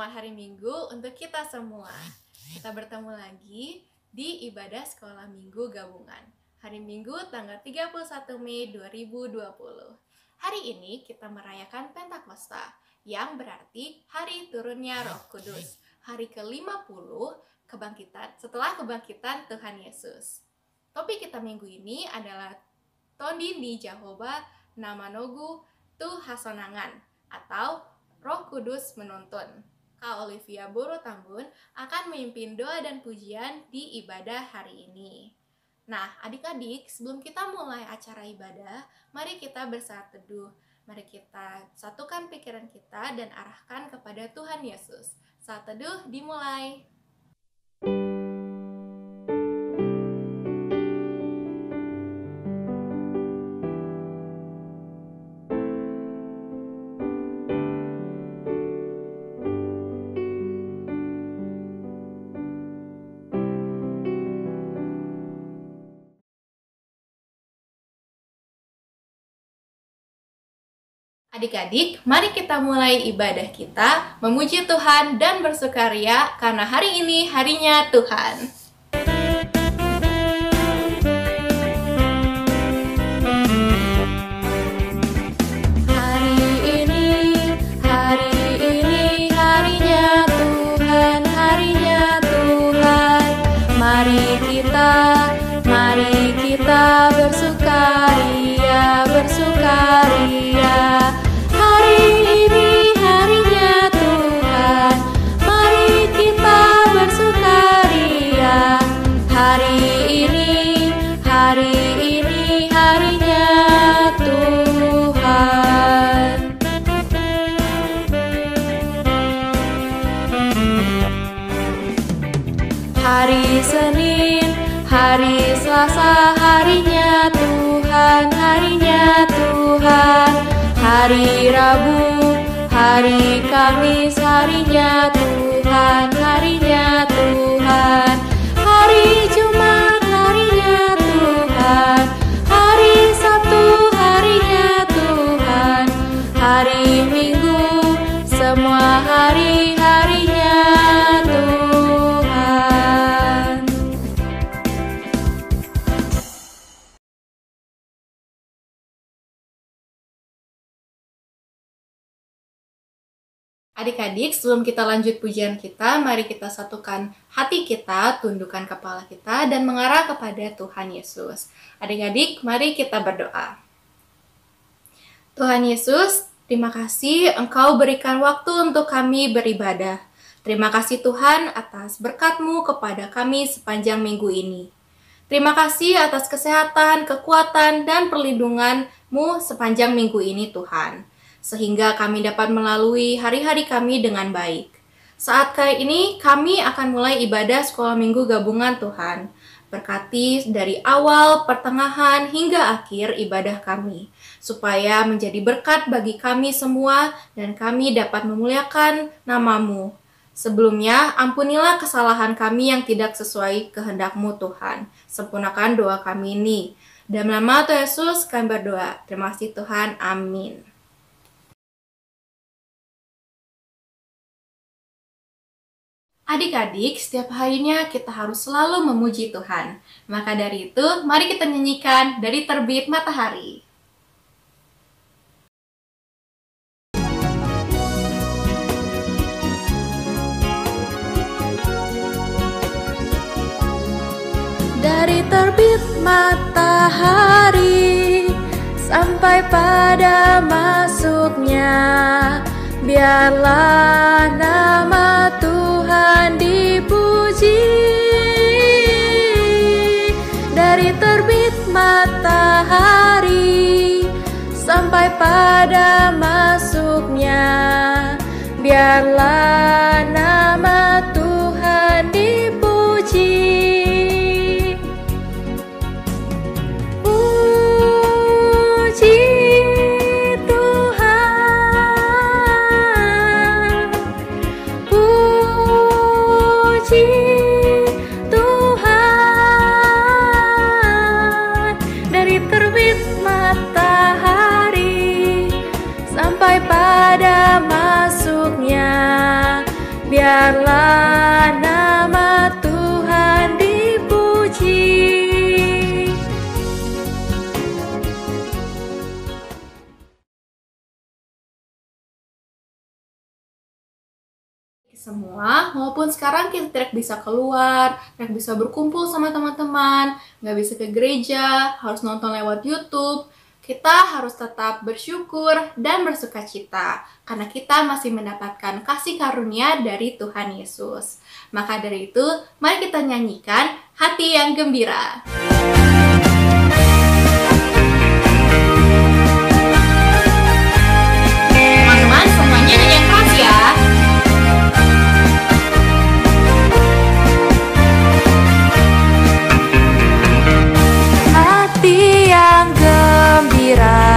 Selamat hari Minggu untuk kita semua. Kita bertemu lagi di ibadah sekolah Minggu gabungan. Hari Minggu tanggal 31 Mei 2020. Hari ini kita merayakan Pentakosta, yang berarti hari turunnya Roh Kudus. Hari ke-50 setelah kebangkitan Tuhan Yesus. Topik kita minggu ini adalah Tondi ni Jehovah Namanogu tu Hasonangan atau Roh Kudus menuntun. Kak Olivia Borotambun akan memimpin doa dan pujian di ibadah hari ini. Nah, adik-adik, sebelum kita mulai acara ibadah, mari kita bersaat teduh. Mari kita satukan pikiran kita dan arahkan kepada Tuhan Yesus. Saat teduh dimulai. Adik-adik, mari kita mulai ibadah kita, memuji Tuhan dan bersukaria karena hari ini harinya Tuhan. Mari kita bersukaria. Hari ini harinya Tuhan. Mari kita bersukaria. Hari ini harinya Tuhan. Hari Senin, hari Selasa, harinya Tuhan. Hari Rabu, hari Kamis, harinya Tuhan. Hari Jumat, harinya Tuhan. Hari Sabtu, harinya Tuhan. Hari Minggu, semua hari-harinya Tuhan. Adik-adik, sebelum kita lanjut pujian kita, mari kita satukan hati kita, tundukkan kepala kita, dan mengarah kepada Tuhan Yesus. Adik-adik, mari kita berdoa. Tuhan Yesus, terima kasih Engkau berikan waktu untuk kami beribadah. Terima kasih Tuhan atas berkat-Mu kepada kami sepanjang minggu ini. Terima kasih atas kesehatan, kekuatan, dan perlindungan-Mu sepanjang minggu ini Tuhan, sehingga kami dapat melalui hari-hari kami dengan baik. Saat kali ini kami akan mulai ibadah sekolah minggu gabungan Tuhan. Berkati dari awal, pertengahan, hingga akhir ibadah kami, supaya menjadi berkat bagi kami semua dan kami dapat memuliakan nama-Mu. Sebelumnya, ampunilah kesalahan kami yang tidak sesuai kehendak-Mu Tuhan. Sempurnakan doa kami ini. Dalam nama Tuhan Yesus kami berdoa. Terima kasih Tuhan. Amin. Adik-adik, setiap harinya kita harus selalu memuji Tuhan. Maka dari itu, mari kita nyanyikan Dari Terbit Matahari. Dari terbit matahari sampai pada masuknya, biarlah nama Tuhan dipuji. Dari terbit matahari sampai pada masuknya, biarlah nama Tuhan dipuji. Pada masuknya, biarlah nama Tuhan dipuji. Semua, walaupun sekarang kita tidak bisa keluar, tidak bisa berkumpul sama teman-teman, nggak bisa ke gereja, harus nonton lewat YouTube, kita harus tetap bersyukur dan bersukacita, karena kita masih mendapatkan kasih karunia dari Tuhan Yesus. Maka dari itu, mari kita nyanyikan Hati yang Gembira. Teman-teman, semuanya nyanyi yang keras ya. Hati yang gembira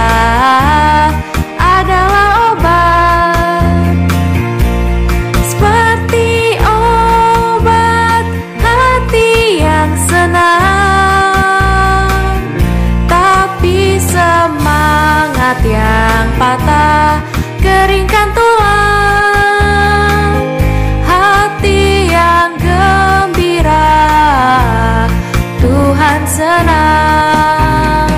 adalah obat, seperti obat hati yang senang. Tapi semangat yang patah keringkan tulang. Hati yang gembira Tuhan senang.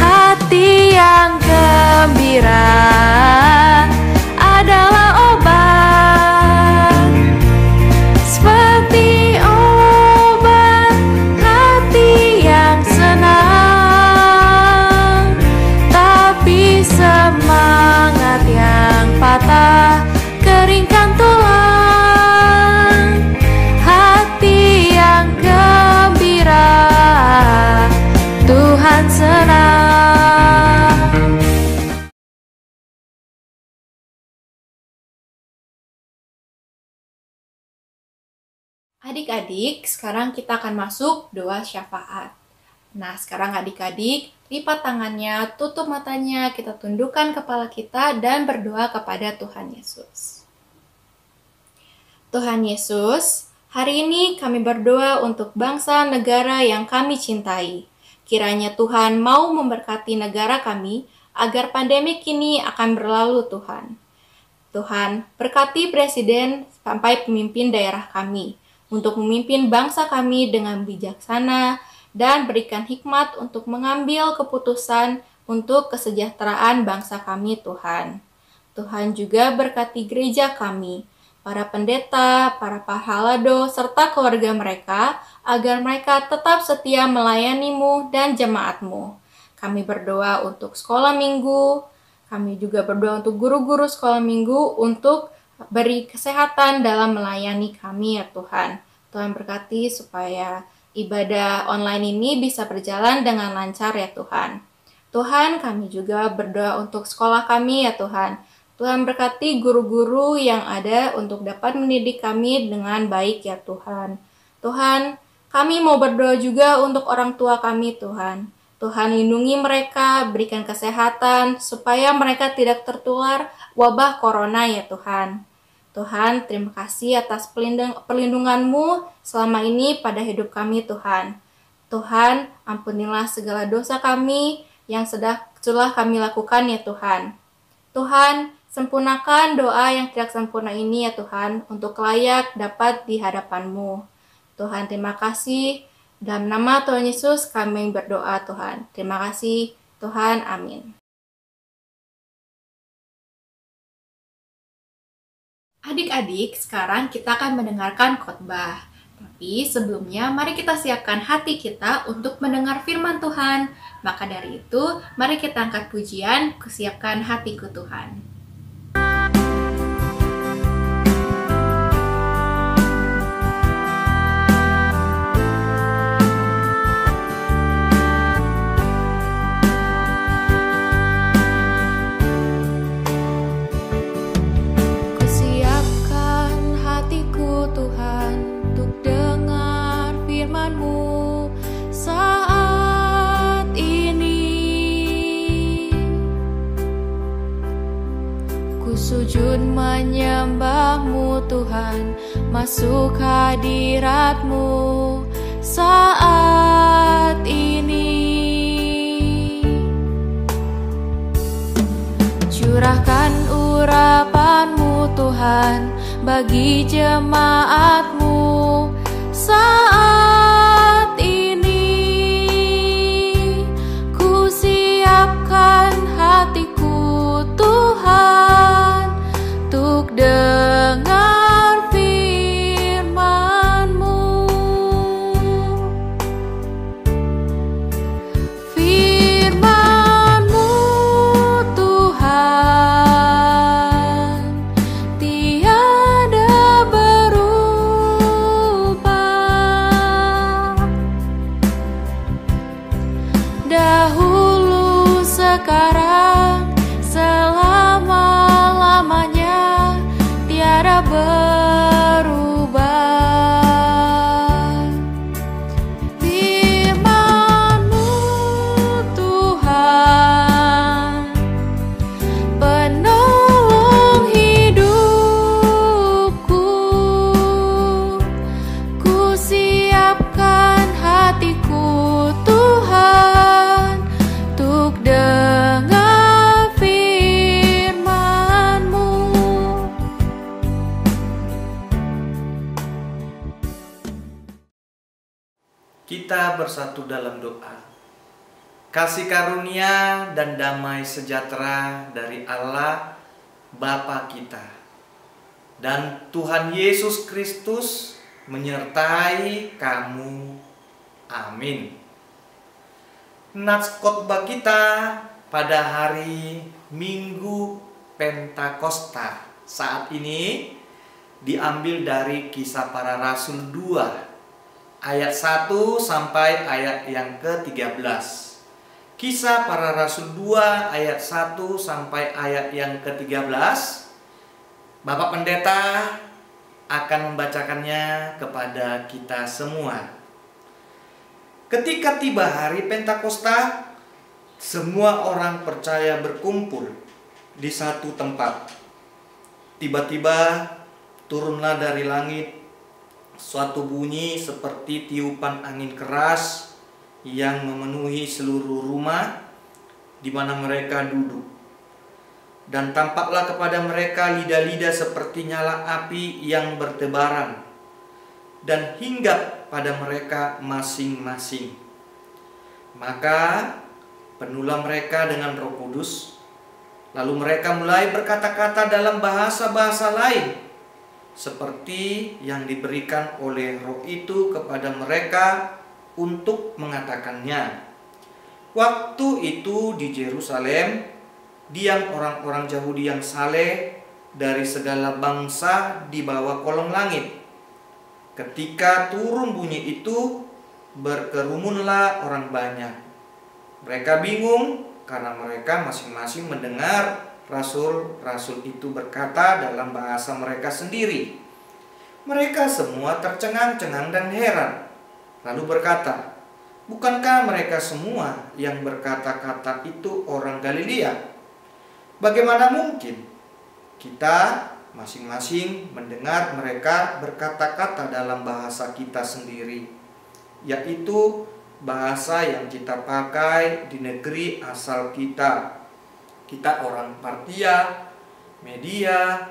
Hati yang gembira adalah obat, seperti obat hati yang senang. Tapi semangat yang patah keringkan tulang. Hati yang gembira Tuhan senang. Adik-adik, sekarang kita akan masuk doa syafaat. Nah, sekarang adik-adik, lipat tangannya, tutup matanya, kita tundukkan kepala kita dan berdoa kepada Tuhan Yesus. Tuhan Yesus, hari ini kami berdoa untuk bangsa negara yang kami cintai. Kiranya Tuhan mau memberkati negara kami agar pandemi ini akan berlalu, Tuhan. Tuhan, berkati presiden sampai pemimpin daerah kami untuk memimpin bangsa kami dengan bijaksana dan berikan hikmat untuk mengambil keputusan untuk kesejahteraan bangsa kami, Tuhan. Tuhan juga berkati gereja kami, para pendeta, para pahalado, serta keluarga mereka, agar mereka tetap setia melayani-Mu dan jemaat-Mu. Kami berdoa untuk sekolah minggu, kami juga berdoa untuk guru-guru sekolah minggu untuk beri kesehatan dalam melayani kami ya Tuhan. Tuhan berkati supaya ibadah online ini bisa berjalan dengan lancar ya Tuhan. Tuhan, kami juga berdoa untuk sekolah kami ya Tuhan. Tuhan berkati guru-guru yang ada untuk dapat mendidik kami dengan baik ya Tuhan. Tuhan, kami mau berdoa juga untuk orang tua kami Tuhan. Tuhan lindungi mereka, berikan kesehatan supaya mereka tidak tertular wabah corona ya Tuhan. Tuhan, terima kasih atas perlindungan-Mu selama ini pada hidup kami Tuhan. Tuhan, ampunilah segala dosa kami yang telah kami lakukan ya Tuhan. Tuhan, sempurnakan doa yang tidak sempurna ini ya Tuhan, untuk layak dapat di hadapan-Mu. Tuhan, terima kasih. Dalam nama Tuhan Yesus kami berdoa Tuhan. Terima kasih Tuhan, amin. Adik-adik, sekarang kita akan mendengarkan khotbah. Tapi sebelumnya, mari kita siapkan hati kita untuk mendengar firman Tuhan. Maka dari itu, mari kita angkat pujian, kusiapkan hatiku Tuhan. Sujud menyembah-Mu Tuhan, masuk hadirat-Mu saat ini. Curahkan urapan-Mu Tuhan, bagi jemaat-Mu saat ini. Ku siapkan hatiku Tuhan untuk dengar firman-Mu. Firman-Mu Tuhan tiada berubah, dahulu, sekarang, selama-lamanya tiada berubah. Firman-Mu Tuhan penolong hidupku. Ku siapkan hatiku Tuhan untuk dengar firman-Mu. Kita bersatu dalam doa. Kasih karunia dan damai sejahtera dari Allah Bapa kita dan Tuhan Yesus Kristus menyertai kamu. Amin. Nats khotbah kita pada hari Minggu Pentakosta saat ini diambil dari Kisah Para Rasul 2 ayat 1 sampai ayat yang ke-13. Kisah Para Rasul 2 ayat 1 sampai ayat yang ke-13. Bapak Pendeta akan membacakannya kepada kita semua. Ketika tiba hari Pentakosta, semua orang percaya berkumpul di satu tempat. Tiba-tiba turunlah dari langit suatu bunyi seperti tiupan angin keras yang memenuhi seluruh rumah di mana mereka duduk. Dan tampaklah kepada mereka lidah-lidah seperti nyala api yang bertebaran dan hinggap pada mereka masing-masing. Maka penuhlah mereka dengan Roh Kudus. Lalu mereka mulai berkata-kata dalam bahasa-bahasa lain seperti yang diberikan oleh Roh itu kepada mereka untuk mengatakannya. Waktu itu di Yerusalem diam orang-orang Yahudi yang saleh dari segala bangsa di bawah kolong langit. Ketika turun bunyi itu, berkerumunlah orang banyak. Mereka bingung karena mereka masing-masing mendengar rasul-rasul itu berkata dalam bahasa mereka sendiri. Mereka semua tercengang-cengang dan heran. Lalu berkata, bukankah mereka semua yang berkata-kata itu orang Galilea? Bagaimana mungkin kita masing-masing mendengar mereka berkata-kata dalam bahasa kita sendiri, yaitu bahasa yang kita pakai di negeri asal kita. Kita orang Partia, Media,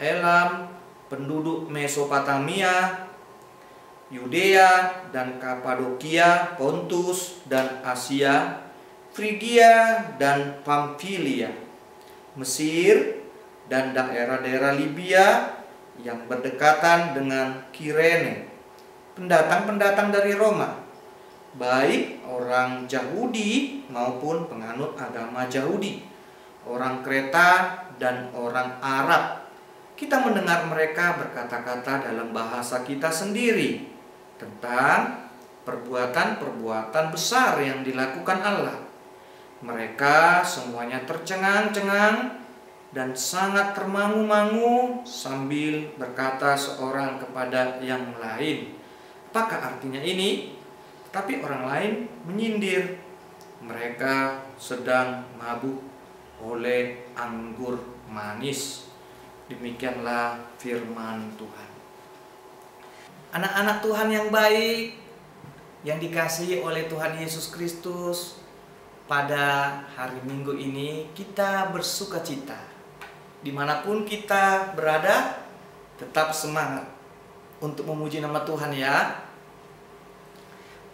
Elam, penduduk Mesopotamia, Yudea dan Kapadokia, Pontus dan Asia, Frigia dan Pamfilia, Mesir dan daerah-daerah Libya yang berdekatan dengan Kirene, pendatang-pendatang dari Roma, baik orang Yahudi maupun penganut agama Yahudi, orang Kreta dan orang Arab. Kita mendengar mereka berkata-kata dalam bahasa kita sendiri tentang perbuatan-perbuatan besar yang dilakukan Allah. Mereka semuanya tercengang-cengang dan sangat termangu-mangu sambil berkata seorang kepada yang lain, apakah artinya ini? Tapi orang lain menyindir, mereka sedang mabuk oleh anggur manis. Demikianlah firman Tuhan. Anak-anak Tuhan yang baik, yang dikasihi oleh Tuhan Yesus Kristus, pada hari Minggu ini kita bersuka cita. Dimanapun kita berada, Tetap semangat untuk memuji nama Tuhan ya.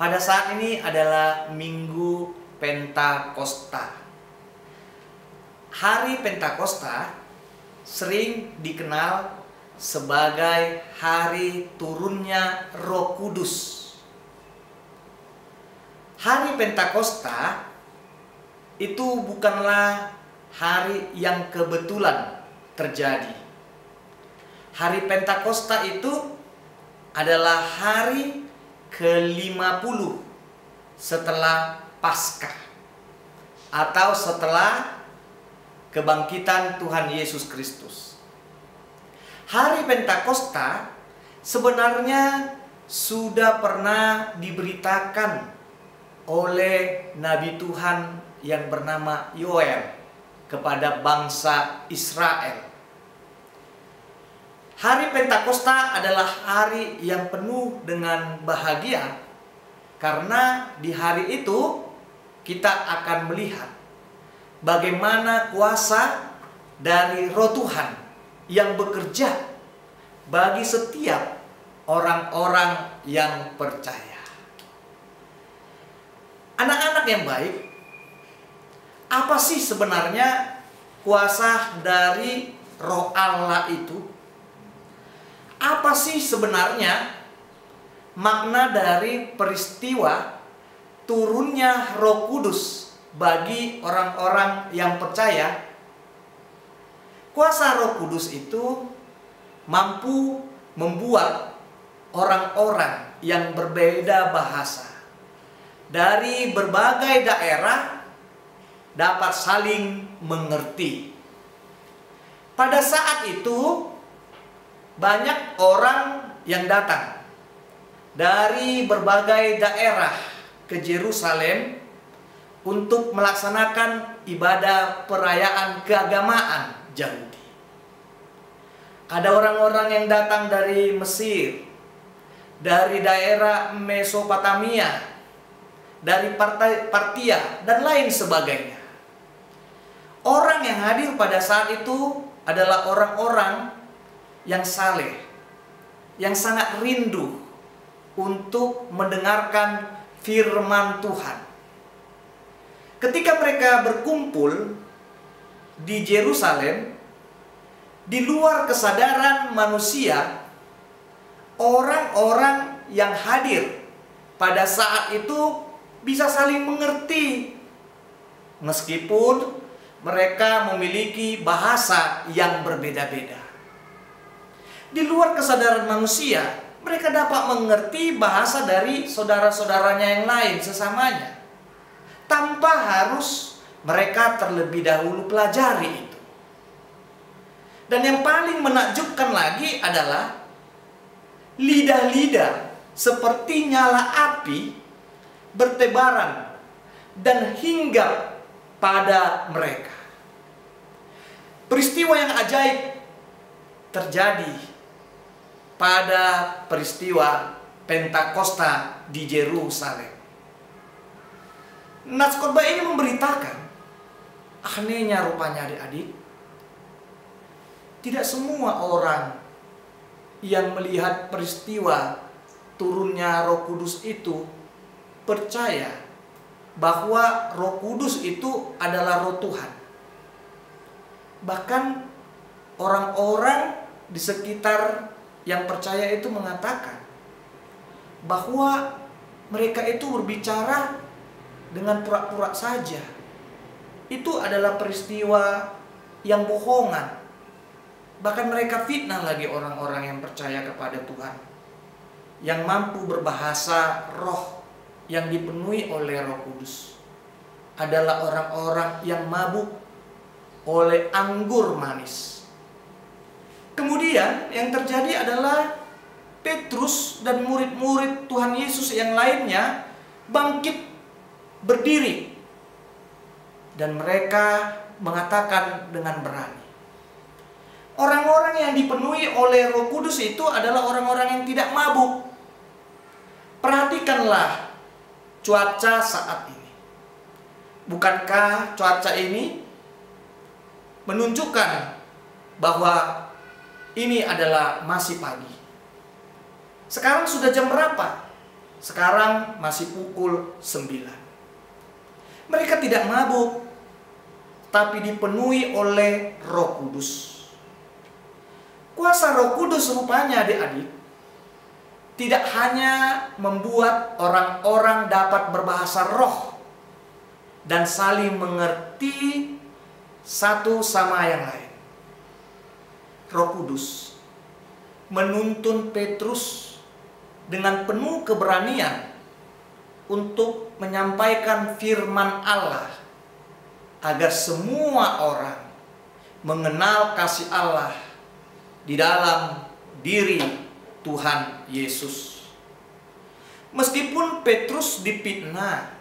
Pada saat ini adalah Minggu Pentakosta. Hari Pentakosta sering dikenal sebagai hari turunnya Roh Kudus. Hari Pentakosta itu bukanlah hari yang kebetulan terjadi. Hari Pentakosta itu adalah hari ke-50 setelah Paskah atau setelah kebangkitan Tuhan Yesus Kristus. Hari Pentakosta sebenarnya sudah pernah diberitakan oleh Nabi Tuhan yang bernama Yoel kepada bangsa Israel. Hari Pentakosta adalah hari yang penuh dengan bahagia, karena di hari itu kita akan melihat bagaimana kuasa dari Roh Tuhan yang bekerja bagi setiap orang-orang yang percaya. Anak-anak yang baik, apa sih sebenarnya kuasa dari Roh Allah itu? Apa sih sebenarnya makna dari peristiwa turunnya Roh Kudus bagi orang-orang yang percaya? Kuasa Roh Kudus itu mampu membuat orang-orang yang berbeda bahasa dari berbagai daerah dapat saling mengerti. Pada saat itu banyak orang yang datang dari berbagai daerah ke Yerusalem untuk melaksanakan ibadah perayaan keagamaan Yahudi. Ada orang-orang yang datang dari Mesir, dari daerah Mesopotamia, dari Partia, dan lain sebagainya. Orang yang hadir pada saat itu adalah orang-orang yang saleh, yang sangat rindu untuk mendengarkan firman Tuhan. Ketika mereka berkumpul di Yerusalem, di luar kesadaran manusia, orang-orang yang hadir pada saat itu bisa saling mengerti, meskipun mereka memiliki bahasa yang berbeda-beda. Di luar kesadaran manusia, mereka dapat mengerti bahasa dari saudara-saudaranya yang lain sesamanya, tanpa harus mereka terlebih dahulu pelajari itu. Dan yang paling menakjubkan lagi adalah lidah-lidah seperti nyala api bertebaran dan hinggap pada mereka. Peristiwa yang ajaib terjadi pada peristiwa Pentakosta di Yerusalem. Nats khotbah ini memberitakan, anehnya rupanya adik-adik, tidak semua orang yang melihat peristiwa turunnya Roh Kudus itu percaya bahwa Roh Kudus itu adalah Roh Tuhan. Bahkan orang-orang di sekitar yang percaya itu mengatakan bahwa mereka itu berbicara dengan pura-pura saja. Itu adalah peristiwa yang bohongan. Bahkan mereka fitnah lagi orang-orang yang percaya kepada Tuhan, yang mampu berbahasa roh, yang dipenuhi oleh Roh Kudus, adalah orang-orang yang mabuk oleh anggur manis. Kemudian yang terjadi adalah Petrus dan murid-murid Tuhan Yesus yang lainnya bangkit berdiri, dan mereka mengatakan dengan berani. Orang-orang yang dipenuhi oleh Roh Kudus itu adalah orang-orang yang tidak mabuk. Perhatikanlah cuaca saat ini. Bukankah cuaca ini menunjukkan bahwa ini adalah masih pagi. Sekarang sudah jam berapa? Sekarang masih pukul 9. Mereka tidak mabuk, tapi dipenuhi oleh Roh Kudus. Kuasa Roh Kudus rupanya adik-adik tidak hanya membuat orang-orang dapat berbahasa roh dan saling mengerti satu sama yang lain. Roh Kudus menuntun Petrus dengan penuh keberanian untuk menyampaikan firman Allah agar semua orang mengenal kasih Allah di dalam diri Tuhan Yesus. Meskipun Petrus difitnah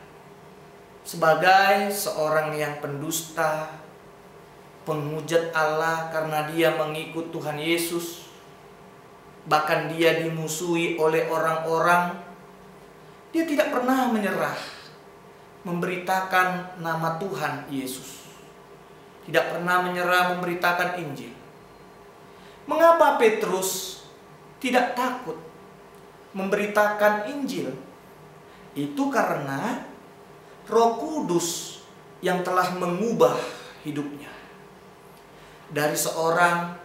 sebagai seorang yang pendusta, penghujat Allah karena dia mengikut Tuhan Yesus, bahkan dia dimusuhi oleh orang-orang, dia tidak pernah menyerah memberitakan nama Tuhan Yesus. Tidak pernah menyerah memberitakan Injil. Mengapa Petrus tidak takut memberitakan Injil? Itu karena Roh Kudus yang telah mengubah hidupnya. Dari seorang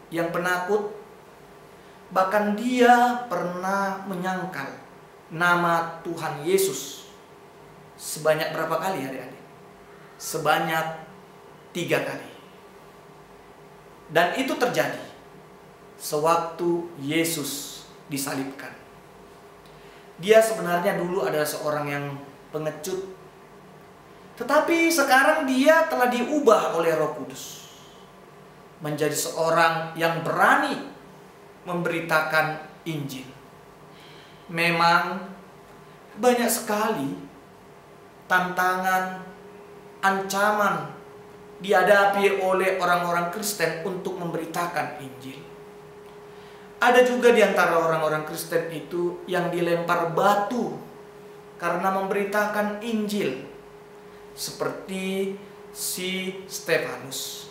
yang penakut, bahkan dia pernah menyangkal nama Tuhan Yesus sebanyak berapa kali adik-adik? Sebanyak 3 kali. Dan itu terjadi sewaktu Yesus disalibkan. Dia sebenarnya dulu adalah seorang yang pengecut, tetapi sekarang dia telah diubah oleh Roh Kudus menjadi seorang yang berani memberitakan Injil. Memang banyak sekali tantangan, ancaman dihadapi oleh orang-orang Kristen untuk memberitakan Injil. Ada juga di antara orang-orang Kristen itu yang dilempar batu karena memberitakan Injil, seperti si Stefanus.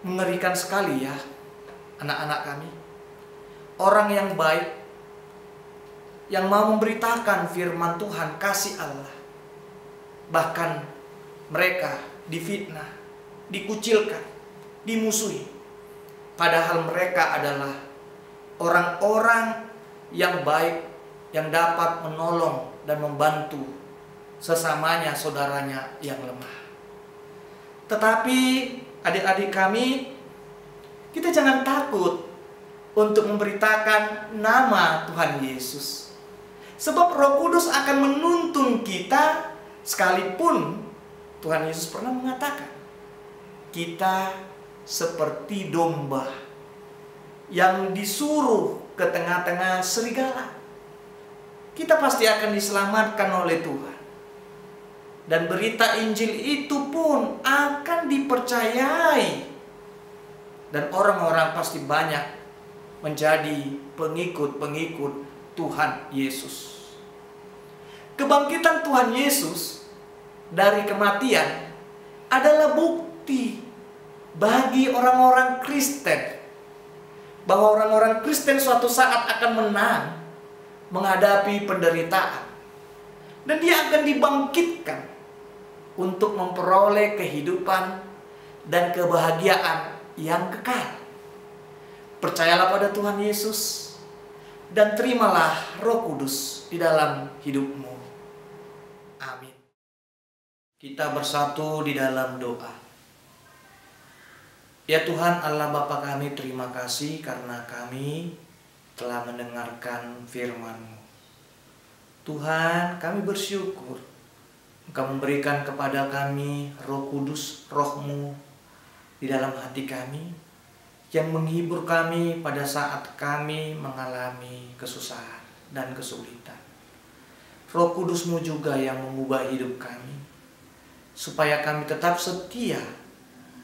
Mengerikan sekali ya, anak-anak kami. Orang yang baik, yang mau memberitakan firman Tuhan, kasih Allah, bahkan mereka difitnah, dikucilkan, dimusuhi. Padahal mereka adalah orang-orang yang baik, yang dapat menolong dan membantu sesamanya, saudaranya yang lemah. Tetapi adik-adik kami, kita jangan takut untuk memberitakan nama Tuhan Yesus. Sebab Roh Kudus akan menuntun kita, sekalipun Tuhan Yesus pernah mengatakan, kita seperti domba yang disuruh ke tengah-tengah serigala. Kita pasti akan diselamatkan oleh Tuhan. Dan berita Injil itu pun akan dipercayai. Dan orang-orang pasti banyak menjadi pengikut-pengikut Tuhan Yesus. Kebangkitan Tuhan Yesus dari kematian adalah bukti bagi orang-orang Kristen bahwa orang-orang Kristen suatu saat akan menang menghadapi penderitaan, dan dia akan dibangkitkan untuk memperoleh kehidupan dan kebahagiaan yang kekal. Percayalah pada Tuhan Yesus dan terimalah Roh Kudus di dalam hidupmu. Amin. Kita bersatu di dalam doa. Ya Tuhan Allah Bapa kami, terima kasih karena kami telah mendengarkan firman-Mu. Tuhan, kami bersyukur Engkau memberikan kepada kami Roh Kudus, Roh-Mu di dalam hati kami, yang menghibur kami pada saat kami mengalami kesusahan dan kesulitan. Roh Kudus-Mu juga yang mengubah hidup kami, supaya kami tetap setia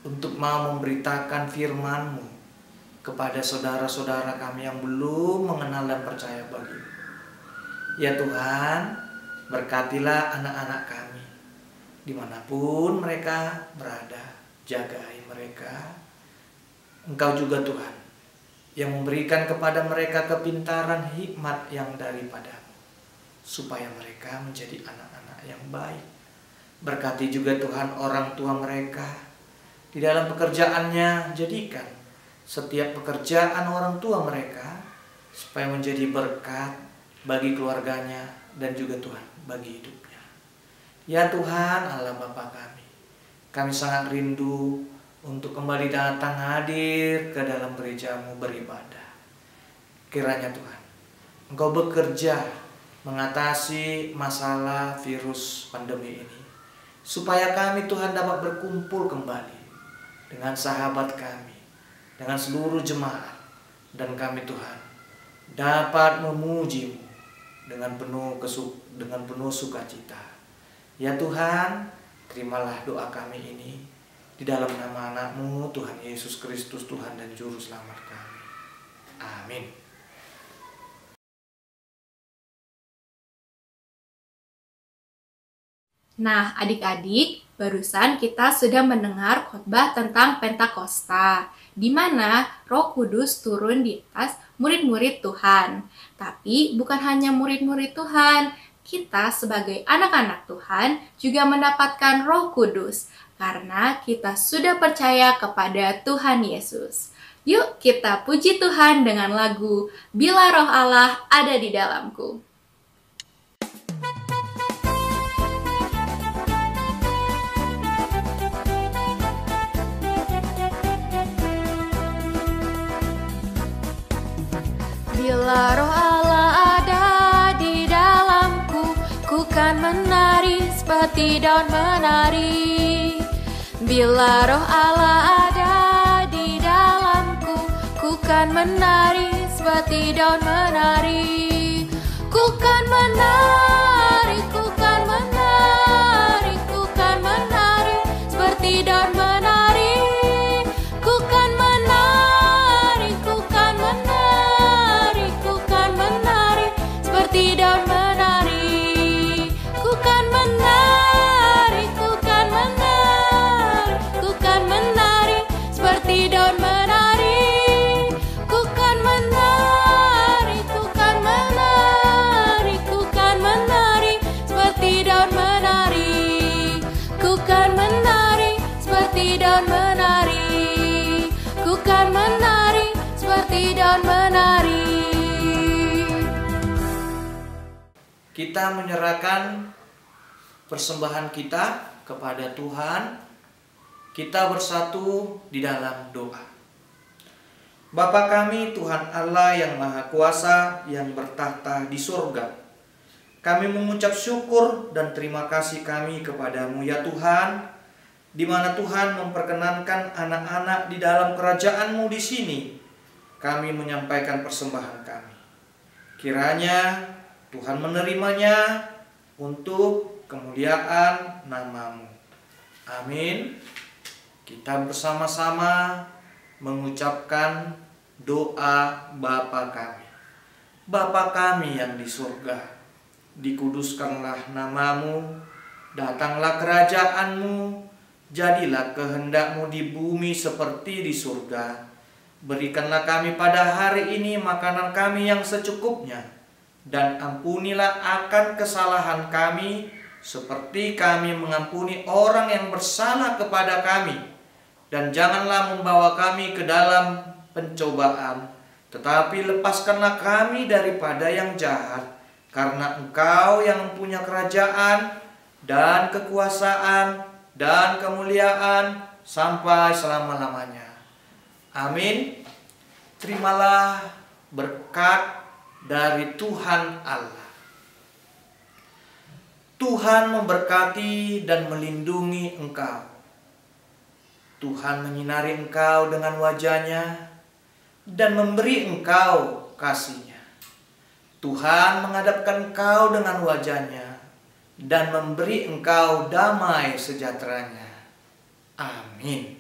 untuk mau memberitakan firman-Mu kepada saudara-saudara kami yang belum mengenal dan percaya bagi-Mu. Ya Tuhan, berkatilah anak-anak kami dimanapun mereka berada, jagai mereka. Engkau juga Tuhan yang memberikan kepada mereka kepintaran hikmat yang daripadamu, supaya mereka menjadi anak-anak yang baik. Berkati juga Tuhan orang tua mereka di dalam pekerjaannya, jadikan setiap pekerjaan orang tua mereka supaya menjadi berkat bagi keluarganya dan juga Tuhan bagi hidupnya. Ya Tuhan Allah Bapa kami sangat rindu untuk kembali datang hadir ke dalam gereja-Mu beribadah. Kiranya Tuhan, Engkau bekerja mengatasi masalah virus pandemi ini, supaya kami Tuhan dapat berkumpul kembali dengan sahabat kami, dengan seluruh jemaat, dan kami Tuhan dapat memuji-Mu dengan penuh sukacita. Ya Tuhan, terimalah doa kami ini di dalam nama anak-Mu Tuhan Yesus Kristus, Tuhan dan Juru Selamat kami. Amin. Nah, adik-adik, barusan kita sudah mendengar khotbah tentang Pentakosta, di mana Roh Kudus turun di atas murid-murid Tuhan. Tapi bukan hanya murid-murid Tuhan, kita sebagai anak-anak Tuhan juga mendapatkan Roh Kudus, karena kita sudah percaya kepada Tuhan Yesus. Yuk kita puji Tuhan dengan lagu Bila Roh Allah Ada di Dalamku. Bila Roh Allah ada di dalamku, ku kan menari seperti daun menari. Bila Roh Allah ada di dalamku, ku kan menari seperti daun menari. Ku kan menari, ku kan menari, ku kan menari seperti daun menari. Ku kan menari, ku kan menari, ku kan menari seperti daun menari. Ku kan menari, ku kan menari, ku kan menari seperti daun menari. Ku kan menari, ku kan menari, ku kan menari seperti daun menari. Ku kan menari seperti daun menari. Ku kan menari seperti daun menari. Kita menyerahkan persembahan kita kepada Tuhan. Kita bersatu di dalam doa. Bapa kami Tuhan Allah yang Maha Kuasa yang bertahta di surga, kami mengucap syukur dan terima kasih kami kepadamu ya Tuhan, di mana Tuhan memperkenankan anak-anak di dalam kerajaan-Mu di sini. Kami menyampaikan persembahan kami. Kiranya Tuhan menerimanya untuk kemuliaan nama-Mu. Amin. Kita bersama-sama mengucapkan doa Bapa kami. Bapa kami yang di surga, dikuduskanlah nama-Mu, datanglah kerajaan-Mu, jadilah kehendak-Mu di bumi seperti di surga. Berikanlah kami pada hari ini makanan kami yang secukupnya, dan ampunilah akan kesalahan kami, seperti kami mengampuni orang yang bersalah kepada kami. Dan janganlah membawa kami ke dalam pencobaan, tetapi lepaskanlah kami daripada yang jahat. Karena Engkau yang mempunyai kerajaan dan kekuasaan dan kemuliaan sampai selama-lamanya. Amin. Terimalah berkat dari Tuhan Allah. Tuhan memberkati dan melindungi engkau. Tuhan menyinari engkau dengan wajah-Nya dan memberi engkau kasih-Nya. Tuhan menghadapkan engkau dengan wajah-Nya dan memberi engkau damai sejahtera-Nya. Amin.